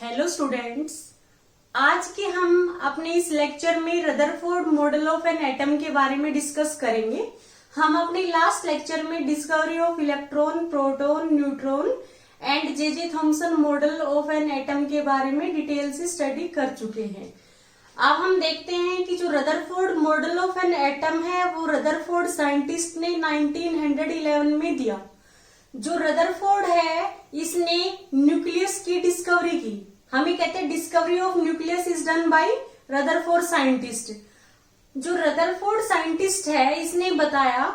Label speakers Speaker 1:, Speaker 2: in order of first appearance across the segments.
Speaker 1: Hello students, आज के हम अपने इस लेक्चर में Rutherford model of an atom के बारे में डिस्कस करेंगे। हम अपने लास्ट लेक्चर में discovery of electron, proton, neutron and J Thomson model of an atom के बारे में डिटेल से स्टडी कर चुके हैं। अब हम देखते हैं कि जो Rutherford model of an atom है वो रदरफोर्ड साइंटिस्ट ने 1911 में दिया। जो रदरफोर्ड है इसने न्यूक्लियस की डिस्कवरी की। हमें कहते हैं discovery of nucleus is done by Rutherford scientist. जो रदरफोर्ड साइंटिस्ट है इसने बताया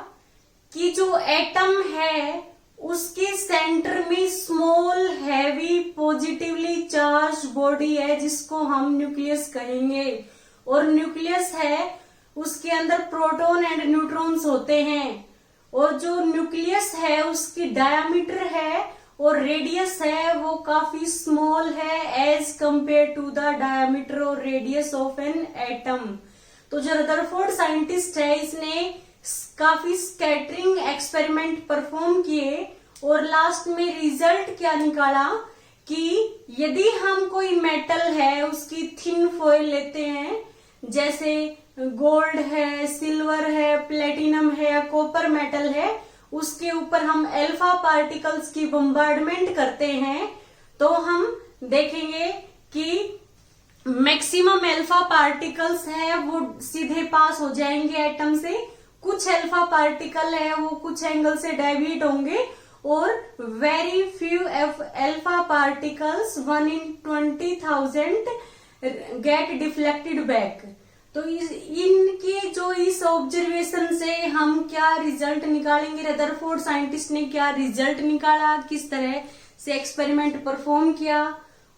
Speaker 1: कि जो एटम है उसके सेंटर में small heavy positively charge body है जिसको हम न्यूक्लियस कहेंगे, और न्यूक्लियस है उसके अंदर प्रोटॉन एंड न्यूट्रॉन्स होते हैं, और जो न्यूक्लियस है उसकी डायामीटर है और रेडियस है वो काफी स्मॉल है as compare to the diameter और रेडियस ऑफ एन एटम। तो जो रदरफोर्ड साइंटिस्ट है इसने काफी स्कैटरिंग एक्सपेरिमेंट परफॉर्म किए और लास्ट में रिजल्ट क्या निकाला कि यदि हम कोई मेटल है उसकी थिन फॉइल लेते हैं, जैसे गोल्ड है, सिल्वर है, प्लेटिनम है या कॉपर मेटल है, उसके ऊपर हम अल्फा पार्टिकल्स की बम्बार्डमेंट करते हैं तो हम देखेंगे कि मैक्सिमम अल्फा पार्टिकल्स है वो सीधे पास हो जाएंगे एटम से। कुछ अल्फा पार्टिकल है वो कुछ एंगल से डेविएट होंगे और very few alpha particles 1 in 20,000 get deflected back. तो इनके जो इस ऑब्जर्वेशन से हम क्या रिजल्ट निकालेंगे, रदरफोर्ड साइंटिस्ट ने क्या रिजल्ट निकाला, किस तरह से एक्सपेरिमेंट परफॉर्म किया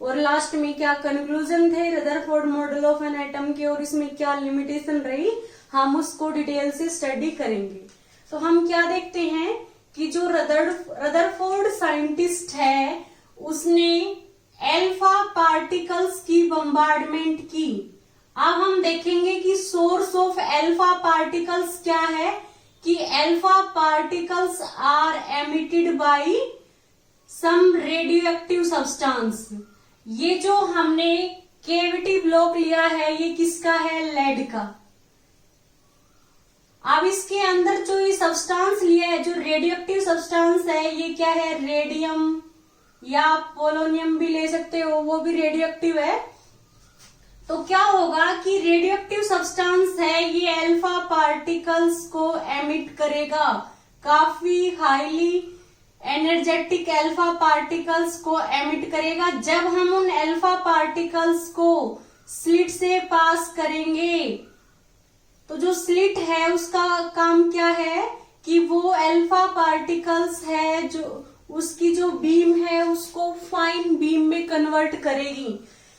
Speaker 1: और लास्ट में क्या कंक्लूजन थे Rutherford model of an atom के और इसमें क्या लिमिटेशन रही, हम उसको डिटेल से स्टडी करेंगे। तो हम क्या देखते हैं कि जो रदरफोर्ड साइंटिस्ट है उसने अल्फा पार्टिकल्स की बम्बार्डमेंट की। अब हम देखेंगे कि सोर्स ऑफ अल्फा पार्टिकल्स क्या है, कि alpha particles are emitted by some radioactive substance. ये जो हमने केविटी ब्लॉक लिया है ये किसका है, लेड का। अब इसके अंदर जो ये सब्सटेंस लिया है, जो रेडियो एक्टिव सब्सटेंस है, ये क्या है, रेडियम या पोलोनियम भी ले सकते हो, वो भी रेडियो एक्टिव है। तो क्या होगा कि रेडियो एक्टिव सब्सटेंस है ये अल्फा पार्टिकल्स को एमिट करेगा, काफी हाईली एनर्जेटिक अल्फा पार्टिकल्स को एमिट करेगा। जब हम उन अल्फा पार्टिकल्स को स्लिट से पास करेंगे तो जो स्लिट है उसका काम क्या है कि वो अल्फा पार्टिकल्स है जो उसकी जो बीम है उसको फाइन बीम में कन्वर्ट करेगी।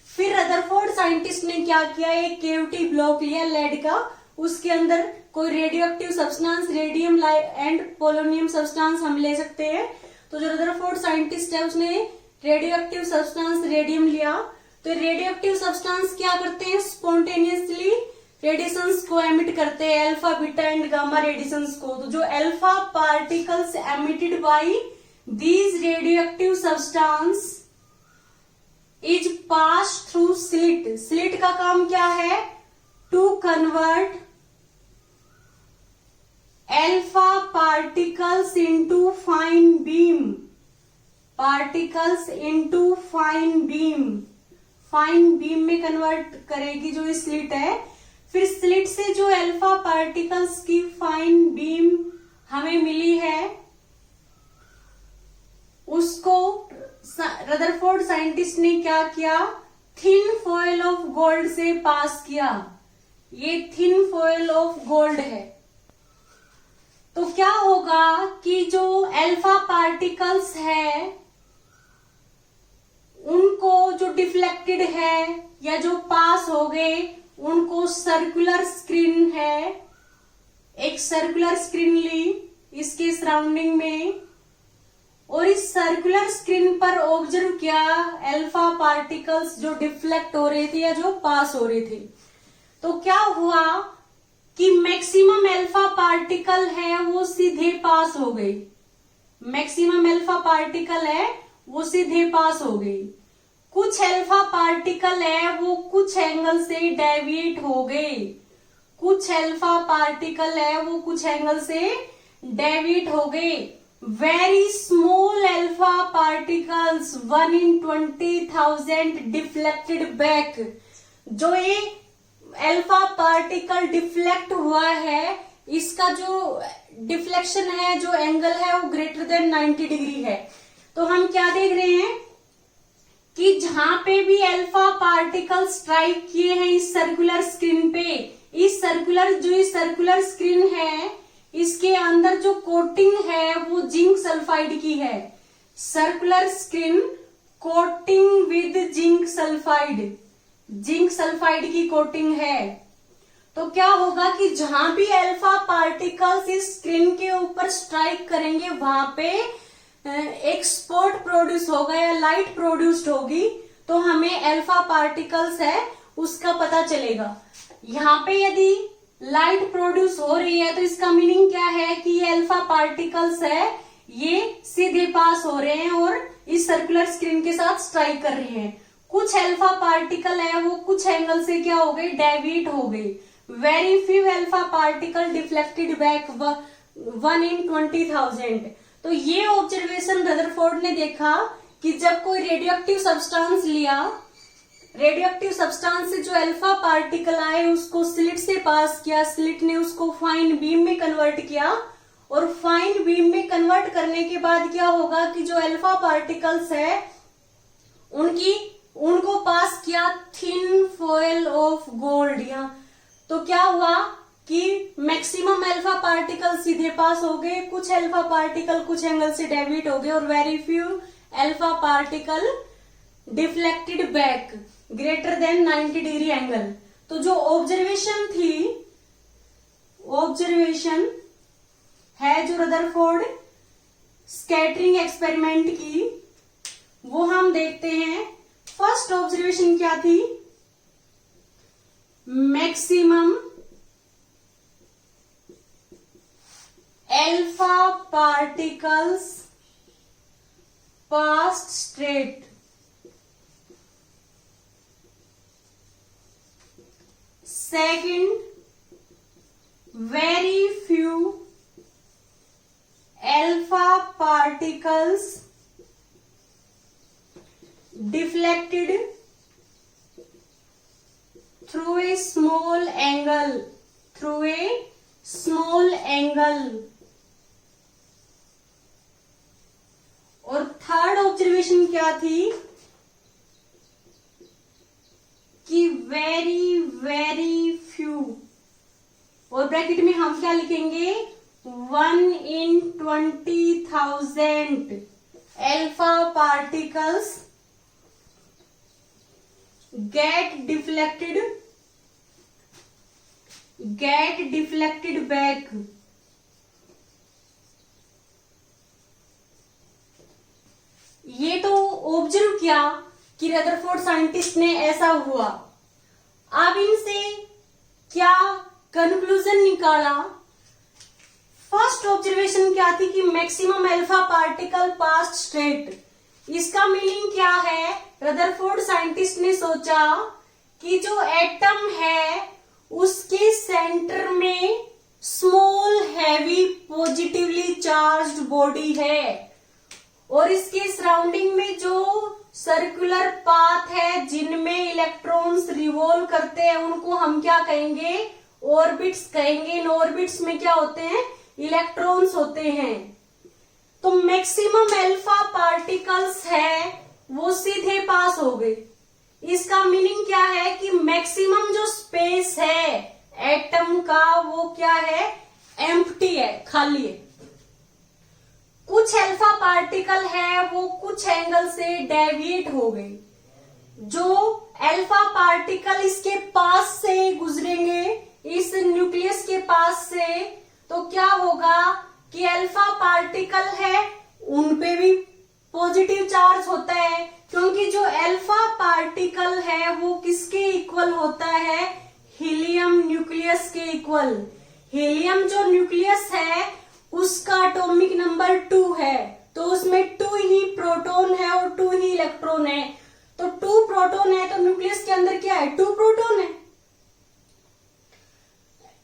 Speaker 1: फिर रदरफोर्ड साइंटिस्ट ने क्या किया, एक केविटी ब्लॉक लिया लेड का, उसके अंदर कोई radio active substance, radium and polonium substance हम ले सकते हैं। तो जो रदरफोर्ड साइंटिस्ट है उसने रेडियो एक्टिव सब्सटेंस रेडियम लिया। तो रेडियो एक्टिव सब्सटेंस क्या करते हैं, स्पॉन्टेनियसली रेडिएशंस को एमिट करते हैं, alpha, beta and gamma radiations को। तो जो alpha particles emitted by these radioactive substance is pass through slit. Slit का काम क्या है, to convert alpha particles into fine beam, particles into fine beam, fine beam में convert करेगी जो स्लिट है। फिर स्लिट से जो अल्फा पार्टिकल्स की फाइन बीम हमें मिली है उसको रदरफोर्ड साइंटिस्ट ने क्या किया, थिन फॉयल ऑफ गोल्ड से पास किया। ये थिन फॉयल ऑफ गोल्ड है। तो क्या होगा कि जो अल्फा पार्टिकल्स है उनको जो डिफ्लेक्टेड है या जो पास हो गए उनको सर्कुलर स्क्रीन है, एक सर्कुलर स्क्रीन ली इसके सराउंडिंग में और इस सर्कुलर स्क्रीन पर ऑब्जर्व किया अल्फा पार्टिकल्स जो डिफ्लेक्ट हो रहे थे या जो पास हो रहे थे। तो क्या हुआ कि मैक्सिमम अल्फा पार्टिकल है वो सीधे पास हो गई, मैक्सिमम अल्फा पार्टिकल है वो सीधे पास हो गई। कुछ अल्फा पार्टिकल है वो कुछ एंगल से डेविएट हो गए, कुछ अल्फा पार्टिकल है वो कुछ एंगल से डेविएट हो गए। Very small alpha particles 1 in 20,000 deflected back. जो ये अल्फा पार्टिकल डिफ्लेक्ट हुआ है, इसका जो डिफ्लेक्शन है, जो एंगल है वो ग्रेटर देन 90 डिग्री है। तो हम क्या देख रहे हैं कि जहां पे भी अल्फा पार्टिकल स्ट्राइक किए हैं इस सर्कुलर स्क्रीन पे, इस सर्कुलर स्क्रीन है, इसके अंदर जो कोटिंग है वो जिंक सल्फाइड की है। Circular screen coating with zinc sulphide की कोटिंग है। तो क्या होगा कि जहां भी अल्फा पार्टिकल्स इस स्क्रीन के ऊपर स्ट्राइक करेंगे वहां पे एक स्पॉट प्रोड्यूस होगा या लाइट प्रोड्यूस्ड होगी, तो हमें अल्फा पार्टिकल्स है उसका पता चलेगा। यहाँ पे यदि लाइट प्रोड्यूस हो रही है तो इसका मीनिंग क्या है कि ये अल्फा पार्टिकल्स है, ये सीधे पास हो रहे हैं और इस सर्कुलर स्क्रीन के साथ स्ट्राइक कर रहे हैं। कुछ अल्फा पार्टिकल है वो कुछ एंगल से क्या हो गए, डेविएट हो गए। Very few alpha particle deflected back 1 in 20,000। तो ये ऑब्जर्वेशन रदरफोर्ड ने देखा कि जब कोई रेडियोएक्टिव सब्सटेंस लिया, रेडियोएक्टिव सब्सटेंस से जो अल्फा पार्टिकल आए उसको स्लिट से पास किया, स्लिट ने उसको फाइन बीम में कन्वर्ट किया, और फाइन बीम में कन्वर्ट करने के बाद क्या होगा कि जो अल्फा पार्टिकल्स है उनको पास किया थिन फॉयल ऑफ गोल्ड। तो क्या हुआ कि मैक्सिमम अल्फा पार्टिकल सीधे पास हो गए, कुछ अल्फा पार्टिकल कुछ एंगल से डेविएट हो गए, और very few alpha particle deflected back greater than 90 degree angle. तो जो ऑब्जर्वेशन है जो रदरफोर्ड स्कैटरिंग एक्सपेरिमेंट की, वो हम देखते हैं। फर्स्ट ऑब्जर्वेशन क्या थी, maximum alpha particles past straight. Second, very few alpha particles deflected through a small angle। और थर्ड ऑब्जर्वेशन क्या थी कि वेरी फ्यू, और ब्रैकेट में हम क्या लिखेंगे, 1 in 20,000 alpha particles get deflected back। ये तो ऑब्जर्व किया कि रदरफोर्ड साइंटिस्ट ने ऐसा हुआ। अब इनसे क्या कंक्लूजन निकाला। फर्स्ट ऑब्जर्वेशन क्या थी कि maximum alpha particle past straight. इसका मीनिंग क्या है, रदरफोर्ड साइंटिस्ट ने सोचा कि जो एटम है उसके सेंटर में small heavy positively charged body है, और इसके सराउंडिंग में जो सर्कुलर पाथ है जिनमें इलेक्ट्रॉन्स रिवॉल्व करते हैं उनको हम क्या कहेंगे, ऑर्बिट्स कहेंगे। इन ऑर्बिट्स में क्या होते हैं, इलेक्ट्रॉन्स होते हैं। तो मैक्सिमम अल्फा पार्टिकल्स है वो सीधे पास हो गए। इसका मीनिंग क्या है कि मैक्सिमम जो स्पेस है एटम का वो क्या है, एम्प्टी है, खाली है। कुछ अल्फा पार्टिकल है वो कुछ एंगल से डेविएट हो गए। जो अल्फा पार्टिकल इसके पास से गुजरेंगे, इस न्यूक्लियस के पास से, तो क्या होगा कि अल्फा पार्टिकल है उनपे भी पॉजिटिव चार्ज होता है, क्योंकि जो अल्फा पार्टिकल है वो किसके इक्वल होता है, हीलियम न्यूक्लियस के इक्वल। हीलियम जो न्यूक्लियस है उसका एटॉमिक नंबर 2 है, तो उसमें 2 ही प्रोटॉन है और 2 ही इलेक्ट्रॉन है। तो 2 प्रोटॉन है, तो न्यूक्लियस के अंदर क्या है, 2 प्रोटॉन है।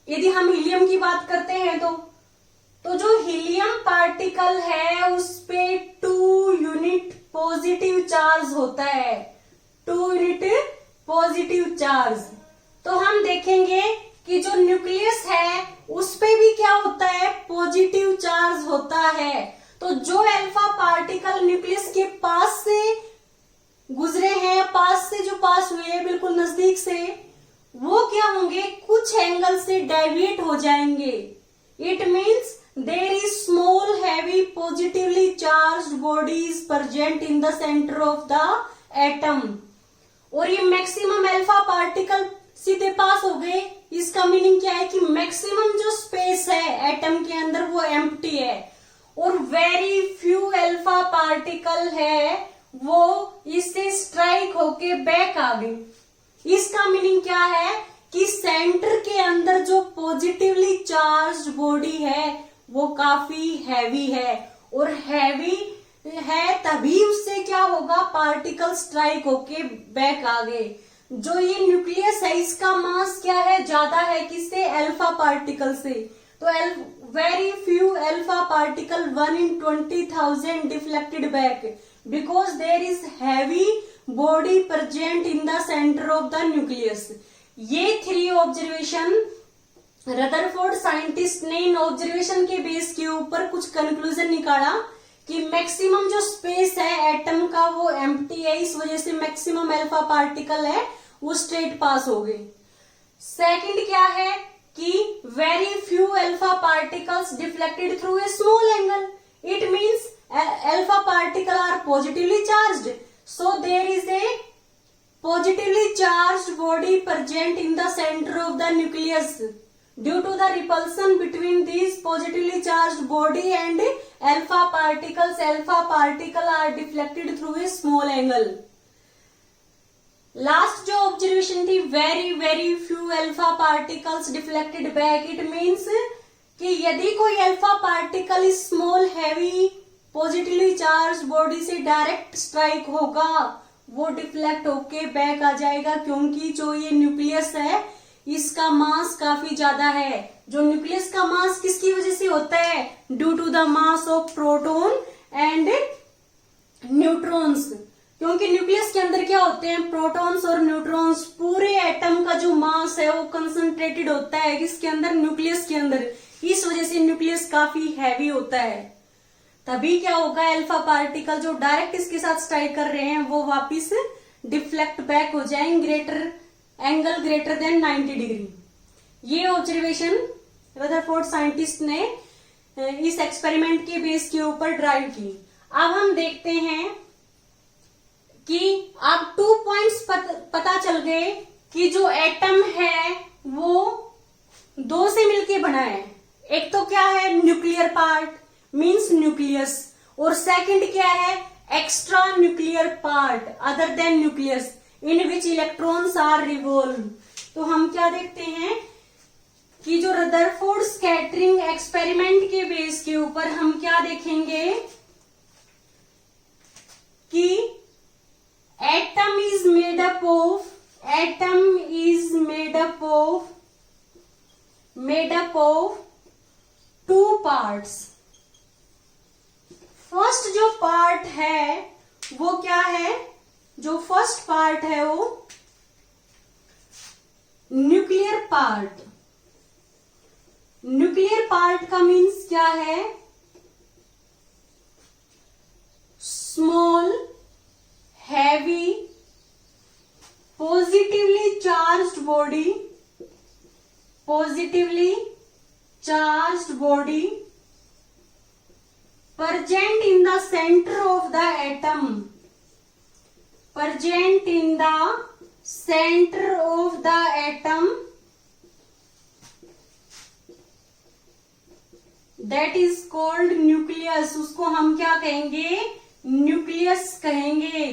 Speaker 1: यदि हम हीलियम की बात करते हैं तो जो हीलियम पार्टिकल है उस पे 2 यूनिट पॉजिटिव चार्ज होता है, 2 यूनिट पॉजिटिव चार्ज। तो हम देखेंगे कि जो न्यूक्लियस है उस पे भी क्या होता है, पॉजिटिव चार्ज होता है। तो जो अल्फा पार्टिकल न्यूक्लियस के पास से गुजरे हैं, पास से जो पास हुए हैं बिल्कुल नजदीक से, वो क्या होंगे, कुछ एंगल से डेविएट हो जाएंगे। It means there is small heavy positively charged bodies present in the centre of the atom. और ये मैक्सिमम अल्फा पार्टिकल सीधे पास हो गए। इसका मीनिंग क्या है कि मैक्सिमम जो स्पेस है एटम के अंदर वो एम्प्टी है, और वेरी फ्यू अल्फा पार्टिकल है वो इससे स्ट्राइक होके बैक आ गए। इसका मीनिंग क्या है कि सेंटर के अंदर जो पॉजिटिवली चार्ज्ड बॉडी है वो काफी हैवी है, और हैवी है तभी उससे क्या होगा, पार्टिकल स्ट्राइक होके बैक आ गए। जो ये न्यूक्लियस है इसका मास क्या है, ज्यादा है किससे, अल्फा पार्टिकल से। तो very few alpha particle 1 in 20,000 deflected back because there is heavy body present in the centre of the nucleus. ये 3 ऑब्जर्वेशन रदरफोर्ड साइंटिस्ट ने इन ऑब्जर्वेशन के बेस के ऊपर कुछ कंक्लूजन निकाला कि मैक्सिमम जो स्पेस है एटम का वो एम्प्टी है, इस वजह से मैक्सिमम अल्फा पार्टिकल है वो स्ट्रेट पास हो गए। सेकंड क्या है कि very few alpha particles deflected through a small angle. It means alpha particle are positively charged, so there is a positively charged body present in the centre of the nucleus. Due to the repulsion between these positively charged body and alpha particles are deflected through a small angle. Last जो observation थी, very few alpha particles deflected back. It means कि यदि कोई alpha particle इस small heavy positively charged body से direct strike होगा वो deflect होके बैक आ जाएगा, क्योंकि जो ये न्यूक्लियस है इसका मास काफी ज्यादा है। जो न्यूक्लियस का मास किसकी वजह से होता है, due to the mass of proton and neutrons. क्योंकि न्यूक्लियस के अंदर क्या होते हैं, प्रोटॉन्स और न्यूट्रॉन्स। पूरे एटम का जो मास है वो कंसंट्रेटेड होता है किसके अंदर, न्यूक्लियस के अंदर। इस वजह से न्यूक्लियस काफी हैवी होता है। तभी क्या होगा, अल्फा पार्टिकल जो डायरेक्ट इसके साथ स्ट्राइक कर रहे हैं वो वापिस डिफ्लेक्ट बैक हो जाएंगे एंगल ग्रेटर देन 90 डिग्री। ये ऑब्जर्वेशन रदरफोर्ड साइंटिस्ट ने इस एक्सपेरिमेंट के बेस के ऊपर ड्राइव की। अब हम देखते हैं कि अब 2 पॉइंट्स पता चल गए कि जो एटम है वो 2 से मिलके बना है। एक तो क्या है, न्यूक्लियर पार्ट मींस न्यूक्लियस, और सेकंड क्या है, extra nuclear part other than nucleus in which electrons are revolve. तो हम क्या देखते हैं कि जो रदरफोर्ड स्कैटरिंग एक्सपेरिमेंट के बेस के ऊपर हम क्या देखेंगे कि atom is made up of 2 parts. First जो पार्ट है वो क्या है, जो फर्स्ट पार्ट है वो न्यूक्लियर पार्ट। न्यूक्लियर पार्ट का मीन्स क्या है, small heavy positively charged body present in the center of the atom, present in the center of the atom, that is called nucleus। उसको हम क्या कहेंगे, न्यूक्लियस कहेंगे।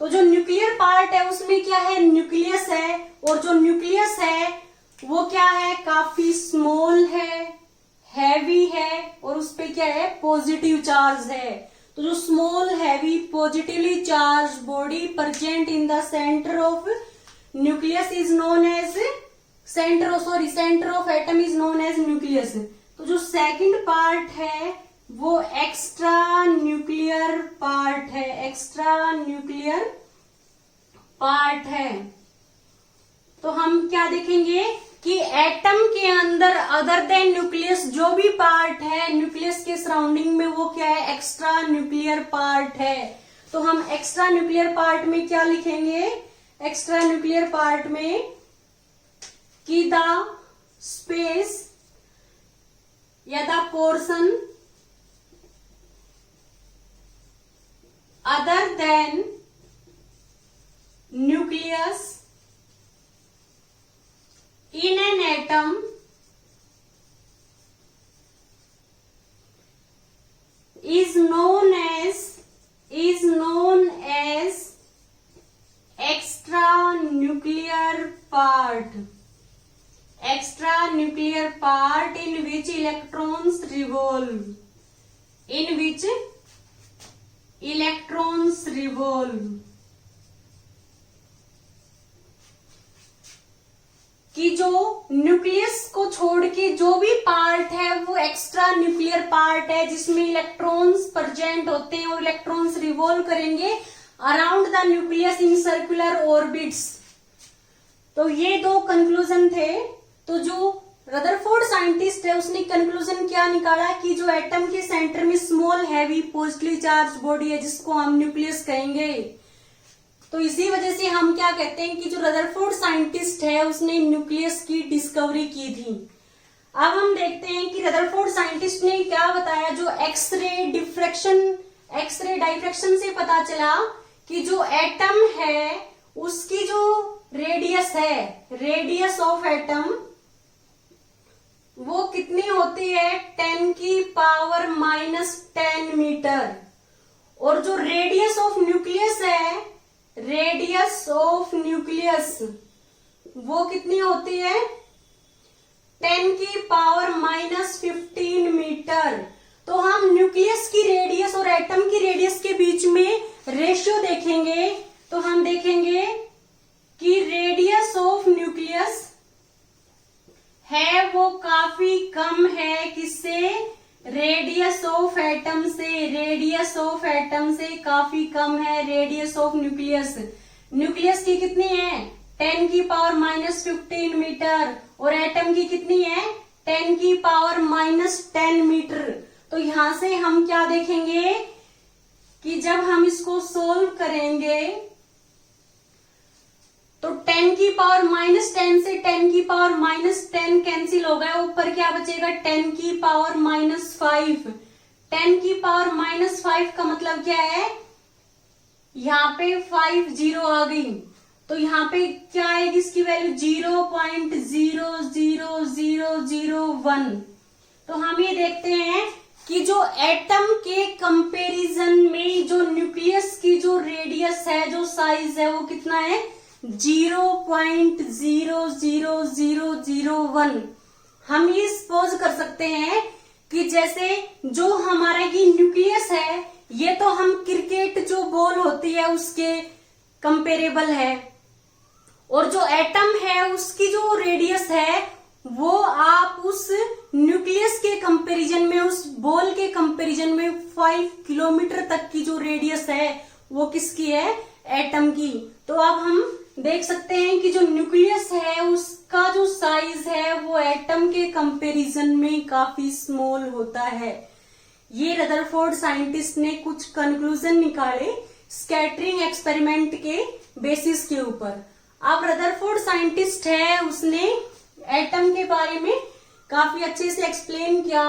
Speaker 1: तो जो न्यूक्लियर पार्ट है उसमें क्या है, न्यूक्लियस है, और जो न्यूक्लियस है वो क्या है, काफी स्मॉल है, हैवी है, और उस पे क्या है, पॉजिटिव चार्ज है। तो जो small heavy positively charge body present in the centre of nucleus is known as centre of atom is known as nucleus. तो जो सेकंड पार्ट है वो एक्स्ट्रा न्यूक्लियर पार्ट है, एक्स्ट्रा न्यूक्लियर पार्ट है। तो हम क्या देखेंगे कि एटम के अंदर अदर देन न्यूक्लियस जो भी पार्ट है न्यूक्लियस के सराउंडिंग में वो क्या है, एक्स्ट्रा न्यूक्लियर पार्ट है। तो हम एक्स्ट्रा न्यूक्लियर पार्ट में क्या लिखेंगे, एक्स्ट्रा न्यूक्लियर पार्ट में कि द स्पेस या the portion other than nucleus in an atom is known as extra nuclear part, extra nuclear part in which electrons revolve, in which electrons revolve। कि जो nucleus को छोड़ के जो भी पार्ट है वो एक्स्ट्रा न्यूक्लियर पार्ट है जिसमें इलेक्ट्रॉन्स प्रेजेंट होते हैं और इलेक्ट्रॉन्स रिवॉल्व करेंगे around the nucleus in circular orbits. तो ये दो कंक्लूजन थे। तो जो रदरफोर्ड साइंटिस्ट है उसने कंक्लूजन क्या निकाला कि जो एटम के सेंटर में small heavy positively charge body है जिसको हम न्यूक्लियस कहेंगे। तो इसी वजह से हम क्या कहते हैं कि जो रदरफोर्ड साइंटिस्ट है उसने न्यूक्लियस की डिस्कवरी की थी। अब हम देखते हैं कि रदरफोर्ड साइंटिस्ट ने क्या बताया। जो एक्सरे डाइफ्रैक्शन से पता चला कि जो एटम है उसकी जो रेडियस है, रेडियस ऑफ एटम वो कितनी होती है, 10⁻⁻10 मीटर। और जो रेडियस ऑफ न्यूक्लियस है, रेडियस ऑफ न्यूक्लियस वो कितनी होती है, 10⁻⁻15 मीटर। तो हम न्यूक्लियस की रेडियस और एटम की रेडियस के बीच में रेशियो देखेंगे तो हम देखेंगे कि रेडियस ऑफ न्यूक्लियस है वो काफी कम है किससे, रेडियस ऑफ एटम से, रेडियस ऑफ एटम से काफी कम है रेडियस ऑफ न्यूक्लियस। न्यूक्लियस की कितनी है, 10⁻⁻15 मीटर और एटम की कितनी है, 10⁻⁻10 मीटर। तो यहां से हम क्या देखेंगे कि जब हम इसको सोल्व करेंगे तो 10⁻⁻10 से 10⁻⁻10 कैंसिल हो गया, ऊपर क्या बचेगा 10⁻⁻5। 10⁻⁻5 का मतलब क्या है, यहाँ पे 5 जीरो आ गई तो यहाँ पे क्या आएगी इसकी वैल्यू 0.00001। तो हम ये देखते हैं कि जो एटम के कंपैरिजन में जो न्यूक्लियस की जो रेडियस है, जो साइज है वो कितना है 0.00001। हम ये सपोज कर सकते हैं कि जैसे जो हमारा ये न्यूक्लियस है ये तो हम क्रिकेट जो बॉल होती है उसके कंपेरेबल है और जो एटम है उसकी जो रेडियस है वो आप उस न्यूक्लियस के कंपैरिजन में, उस बॉल के कंपैरिजन में 5 किलोमीटर तक की जो रेडियस है वो किसकी है, एटम की। तो अब हम देख सकते हैं कि जो न्यूक्लियस है उसका जो साइज है वो एटम के कंपैरिजन में काफी स्मॉल होता है। ये रदरफोर्ड साइंटिस्ट ने कुछ कंक्लूजन निकाले स्कैटरिंग एक्सपेरिमेंट के बेसिस के ऊपर। अब रदरफोर्ड साइंटिस्ट है उसने एटम के बारे में काफी अच्छे से एक्सप्लेन किया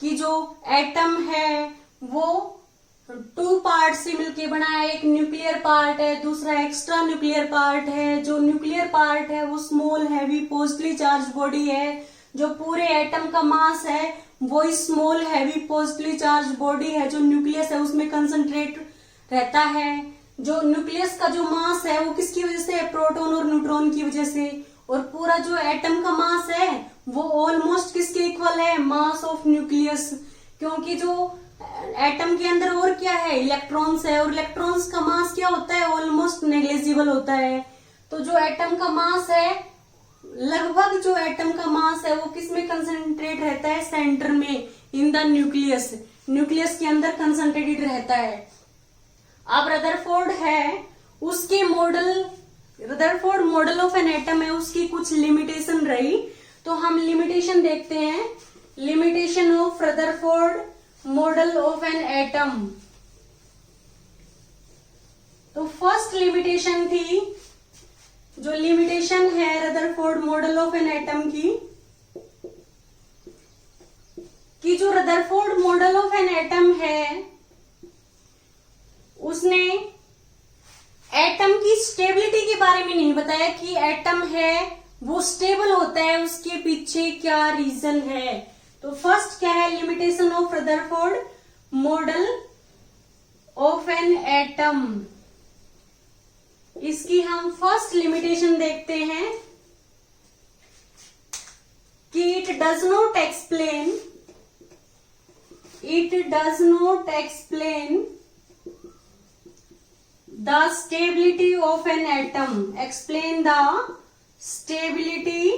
Speaker 1: कि जो एटम है वो 2 पार्ट से मिलके बना है, एक न्यूक्लियर पार्ट है, दूसरा एक्स्ट्रा न्यूक्लियर पार्ट है। जो न्यूक्लियर पार्ट है वो small heavy positively charge body है, जो पूरे एटम का मास है वो small heavy positively charge body है। जो न्यूक्लियस है उसमें कंसंट्रेट रहता है। जो न्यूक्लियस का जो मास है वो किसकी वजह से, प्रोटॉन और न्यूट्रॉन की वजह से। और पूरा जो एटम का मास है वो ऑलमोस्ट किसके इक्वल है, मास ऑफ न्यूक्लियस, क्योंकि जो एटम के अंदर और क्या है, इलेक्ट्रॉन्स है, और इलेक्ट्रॉन्स का मास क्या होता है, ऑलमोस्ट नेग्लिजिबल होता है। तो जो एटम का मास है, लगभग जो एटम का मास है वो किस में कंसंट्रेट रहता है, सेंटर में, इन द न्यूक्लियस, न्यूक्लियस के अंदर कंसंट्रेटेड रहता है। अब रदरफोर्ड है, उसके model, Rutherford model of an atom है, उसकी कुछ लिमिटेशन रही, तो हम लिमिटेशन देखते हैं। Limitation of Rutherford model of an atom. तो फर्स्ट लिमिटेशन थी, जो लिमिटेशन है Rutherford model of an atom की, कि जो Rutherford model of an atom है उसने एटम की स्टेबिलिटी के बारे में नहीं बताया कि एटम है वो स्टेबल होता है, उसके पीछे क्या रीजन है। तो फर्स्ट क्या है, limitation of Rutherford model of an atom. इसकी हम फर्स्ट लिमिटेशन देखते हैं कि it does not explain the stability of an atom. Explain the stability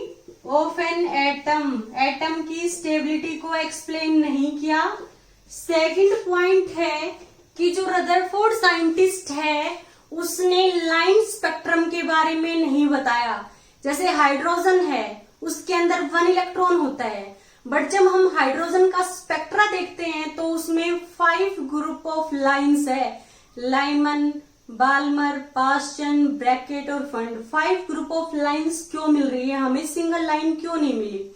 Speaker 1: of an atom. Atom की स्टेबिलिटी को एक्सप्लेन नहीं किया। सेकंड पॉइंट है कि जो रदरफोर्ड साइंटिस्ट है उसने लाइन स्पेक्ट्रम के बारे में नहीं बताया। जैसे हाइड्रोजन है, उसके अंदर 1 इलेक्ट्रॉन होता है, बट जब हम हाइड्रोजन का स्पेक्ट्रा देखते हैं तो उसमें 5 ग्रुप ऑफ लाइंस है, लाइमन, बाल्मर, पास्चन, ब्रैकेट और फंड। 5 ग्रुप ऑफ लाइंस क्यों मिल रही है हमें, सिंगल लाइन क्यों नहीं मिली।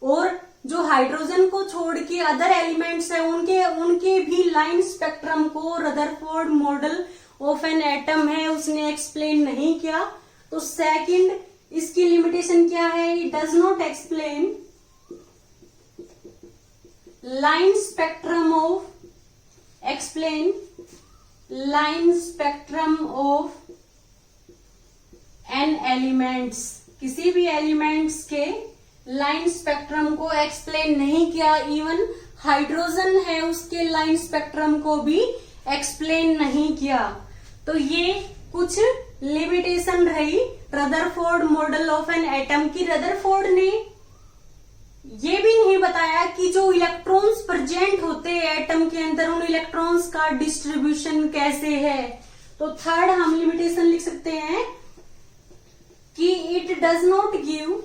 Speaker 1: और जो हाइड्रोजन को छोड़ के अदर एलिमेंट्स है उनके भी लाइन स्पेक्ट्रम को Rutherford model of an atom है उसने एक्सप्लेन नहीं किया। तो सेकंड इसकी लिमिटेशन क्या है, it does not explain line spectrum of, explain line spectrum of an elements. किसी भी एलिमेंट्स के लाइन स्पेक्ट्रम को एक्सप्लेन नहीं किया। इवन हाइड्रोजन है उसके लाइन स्पेक्ट्रम को भी एक्सप्लेन नहीं किया। तो ये कुछ लिमिटेशन रही Rutherford model of an atom की। रदरफोर्ड ने ये भी नहीं बताया कि जो इलेक्ट्रॉन्स प्रेजेंट होते हैं एटम के अंदर, उन इलेक्ट्रॉन्स का डिस्ट्रीब्यूशन कैसे है। तो थर्ड हम लिमिटेशन लिख सकते हैं कि it does not give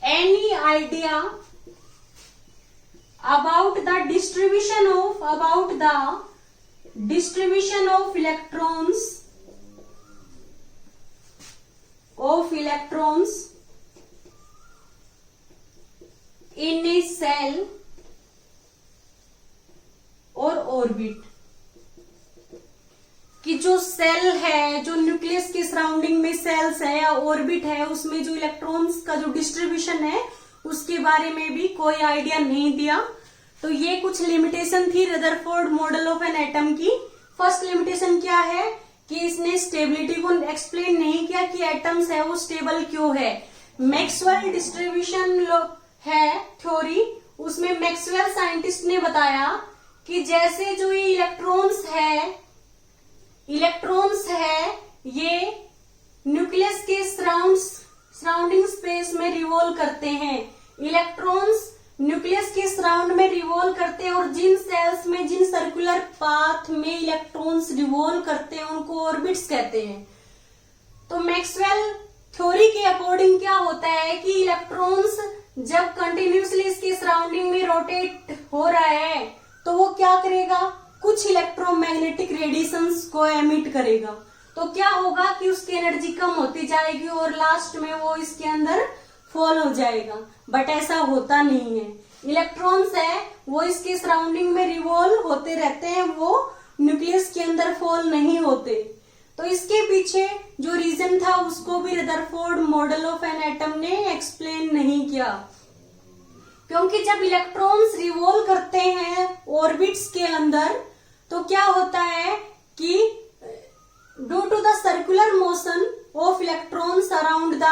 Speaker 1: any idea about the distribution of electrons in a cell और ऑर्बिट। कि जो सेल है, जो न्यूक्लियस के सराउंडिंग में सेल्स है या ऑर्बिट है, उसमें जो इलेक्ट्रॉन्स का जो डिस्ट्रीब्यूशन है उसके बारे में भी कोई आइडिया नहीं दिया। तो ये कुछ लिमिटेशन थी Rutherford model of an atom की। फर्स्ट लिमिटेशन क्या है कि इसने स्टेबिलिटी को एक्सप्लेन नहीं किया कि एटम्स है वो स्टेबल क्यों है। मैक्सवेल डिस्ट्रीब्यूशन है थ्योरी, उसमें मैक्सवेल साइंटिस्ट ने बताया कि जैसे जो ये इलेक्ट्रॉन्स है ये न्यूक्लियस के सराउंडिंग स्पेस में रिवॉल्व करते हैं। इलेक्ट्रॉन्स न्यूक्लियस के सराउंड में रिवॉल्व करते हैं और जिन सेल्स में जिन सर्कुलर पाथ में इलेक्ट्रॉन्स रिवॉल्व करते हैं उनको ऑर्बिट्स कहते हैं। तो मैक्सवेल थ्योरी के अकॉर्डिंग क्या होता है कि इलेक्ट्रॉन्स जब कंटिन्यूसली इसके सराउंडिंग में रोटेट हो रहा है तो वो क्या करेगा, कुछ इलेक्ट्रोमैग्नेटिक रेडिएशंस को एमिट करेगा। तो क्या होगा कि उसकी एनर्जी कम होती जाएगी और लास्ट में वो इसके अंदर फॉल हो जाएगा। बट ऐसा होता नहीं है। इलेक्ट्रॉन्स है वो इसके सराउंडिंग में रिवॉल्व होते रहते हैं, वो न्यूक्लियस के अंदर फॉल नहीं होते। तो इसके पीछे जो रीजन था उसको भी Rutherford model of an atom ने एक्सप्लेन नहीं किया। क्योंकि जब इलेक्ट्रॉन्स रिवॉल्व करते हैं ऑर्बिट्स के अंदर तो क्या होता है कि due to the circular motion of electrons around the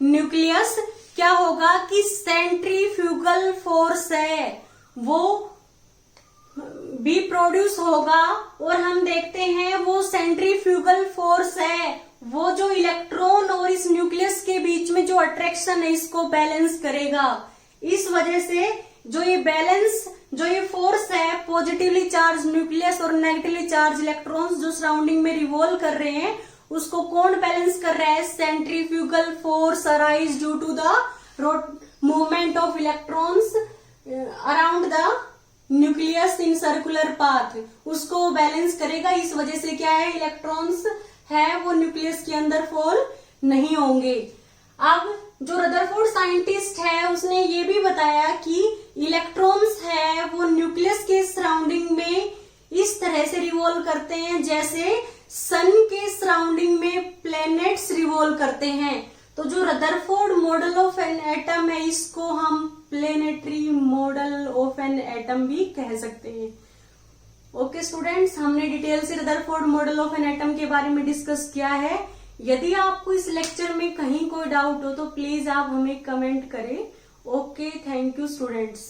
Speaker 1: nucleus क्या होगा कि सेंट्रीफ्यूगल फोर्स है वो भी प्रोड्यूस होगा, और हम देखते हैं वो सेंट्रीफ्यूगल फोर्स है वो जो इलेक्ट्रॉन और इस न्यूक्लियस के बीच में जो अट्रैक्शन है इसको बैलेंस करेगा। इस वजह से जो ये फोर्स है, पॉजिटिवली चार्ज न्यूक्लियस और नेगेटिवली चार्ज इलेक्ट्रॉन्स जो सराउंडिंग में रिवॉल्व कर रहे हैं, उसको कौन बैलेंस कर रहा है? Centrifugal force arise due to the movement of electrons around the nucleus in circular path, उसको बैलेंस करेगा। इस वजह से क्या है, इलेक्ट्रॉन्स है वो न्यूक्लियस के अंदर फॉल नहीं होंगे। अब जो रदरफोर्ड साइंटिस्ट है उसने ये भी बताया कि इलेक्ट्रॉन्स है वो न्यूक्लियस के सराउंडिंग में इस तरह से रिवॉल्व करते हैं जैसे सन के सराउंडिंग में प्लैनेट्स रिवॉल्व करते हैं। तो जो Rutherford model of an atom है इसको हम planetary model of an atom भी कह सकते हैं। ओके स्टूडेंट्स, हमने डिटेल से Rutherford model of an atom के बारे में डिस्कस किया है। यदि आपको इस लेक्चर में कहीं कोई डाउट हो तो प्लीज आप हमें कमेंट करें। Okay, thank you students.